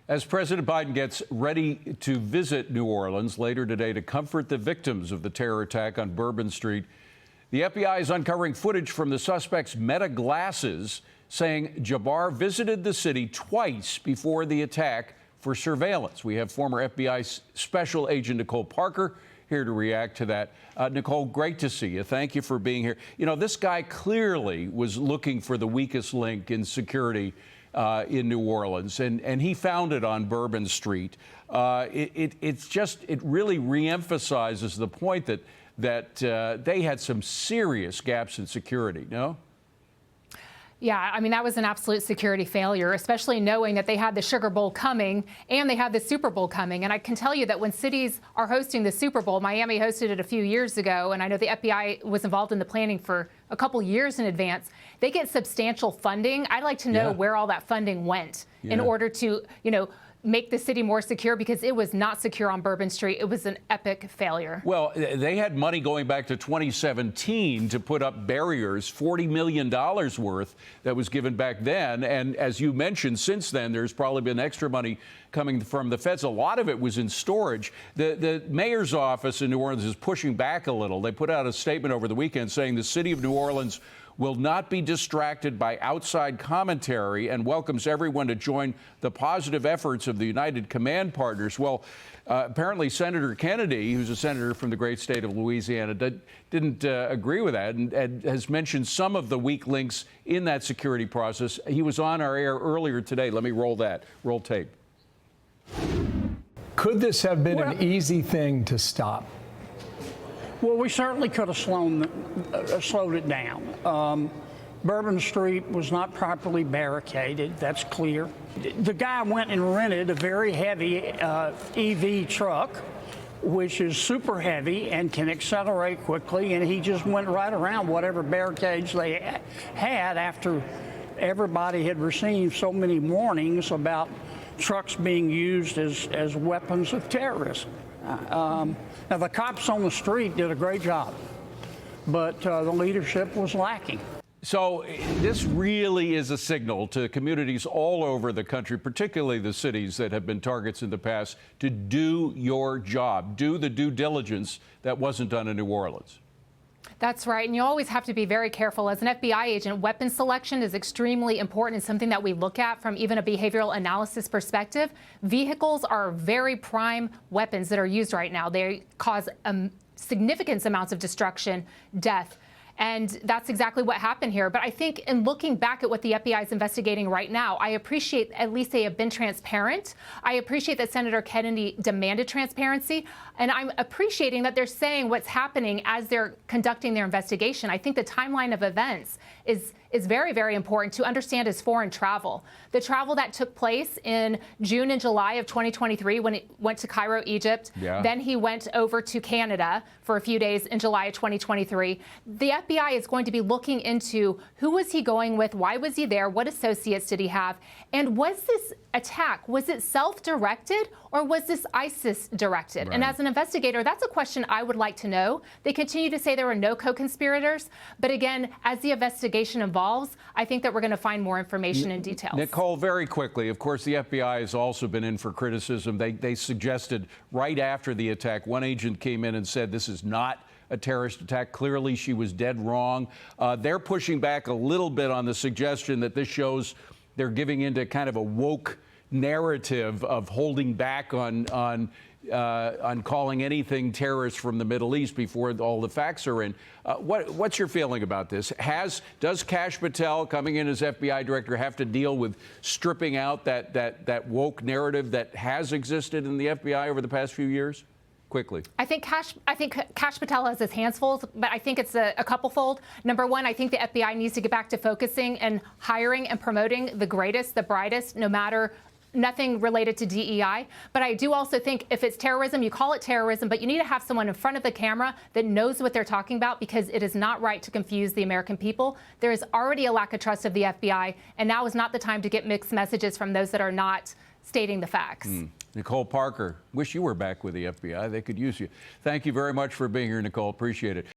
As President Biden gets ready to visit New Orleans later today to comfort the victims of the terror attack on Bourbon Street, the FBI is uncovering footage from the suspect's Meta glasses saying Jabbar visited the city twice before the attack for surveillance. We have former FBI Special Agent Nicole Parker here to react to that. Nicole, great to see you. Thank you for being here. You know, this guy clearly was looking for the weakest link in security in New Orleans, and he found it on Bourbon Street. It really reemphasizes the point that they had some serious gaps in security, no? Yeah, I mean, that was an absolute security failure, especially knowing that they had the Sugar Bowl coming and they had the Super Bowl coming. And I can tell you that when cities are hosting the Super Bowl, Miami hosted it a few years ago, and I know the FBI was involved in the planning for a couple years in advance. They get substantial funding. I'd like to know where all that funding went in order to, make the city more secure, because it was not secure on Bourbon Street. It was an epic failure. Well, they had money going back to 2017 to put up barriers, $40 million worth that was given back then. And as you mentioned, since then, there's probably been extra money coming from the feds. A lot of it was in storage. The mayor's office in New Orleans is pushing back a little. They put out a statement over the weekend saying the city of New Orleans will not be distracted by outside commentary and welcomes everyone to join the positive efforts of the United Command Partners. Well, apparently Senator Kennedy, who's a senator from the great state of Louisiana, didn't agree with that and has mentioned some of the weak links in that security process. He was on our air earlier today. Let me roll tape. Could this have been an easy thing to stop? Well, we certainly could have slowed it down. Bourbon Street was not properly barricaded, that's clear. The guy went and rented a very heavy EV truck, which is super heavy and can accelerate quickly, and he just went right around whatever barricades they had after everybody had received so many warnings about trucks being used as weapons of terrorism. Now, the cops on the street did a great job, but the leadership was lacking. So this really is a signal to communities all over the country, particularly the cities that have been targets in the past, to do your job, do the due diligence that wasn't done in New Orleans. That's right. And you always have to be very careful. As an FBI agent, weapon selection is extremely important and something that we look at from even a behavioral analysis perspective. Vehicles are very prime weapons that are used right now. They cause significant amounts of destruction, death. And that's exactly what happened here. But I think in looking back at what the FBI is investigating right now, I appreciate at least they have been transparent. I appreciate that Senator Kennedy demanded transparency. And I'm appreciating that they're saying what's happening as they're conducting their investigation. I think the timeline of events is very, very important to understand as foreign travel. The travel that took place in June and July of 2023 when it went to Cairo, Egypt. Then he went over to Canada for a few days in July of 2023. The FBI is going to be looking into who was he going with, why was he there, what associates did he have, and was this attack, was it self-directed or was this ISIS-directed? Right. And as an investigator, that's a question I would like to know. They continue to say there were no co-conspirators, but again, as the investigation evolves, I think that we're going to find more information and details. Nicole, very quickly, of course, the FBI has also been in for criticism. They suggested right after the attack, one agent came in and said this is not a terrorist attack. Clearly, she was dead wrong. They're pushing back a little bit on the suggestion that this shows they're giving into kind of a woke narrative of holding back on calling anything terrorist from the Middle East before all the facts are in. What's your feeling about this? Does Kash Patel, coming in as FBI director, have to deal with stripping out that woke narrative that has existed in the FBI over the past few years? Quickly. I think Kash Patel has his hands full, but I think it's a couple-fold. Number one, I think the FBI needs to get back to focusing and hiring and promoting the greatest, the brightest, nothing related to DEI. But I do also think if it's terrorism, you call it terrorism, but you need to have someone in front of the camera that knows what they're talking about, because it is not right to confuse the American people. There is already a lack of trust of the FBI, and now is not the time to get mixed messages from those that are not stating the facts. Nicole Parker, wish you were back with the FBI. They could use you. Thank you very much for being here, Nicole. Appreciate it.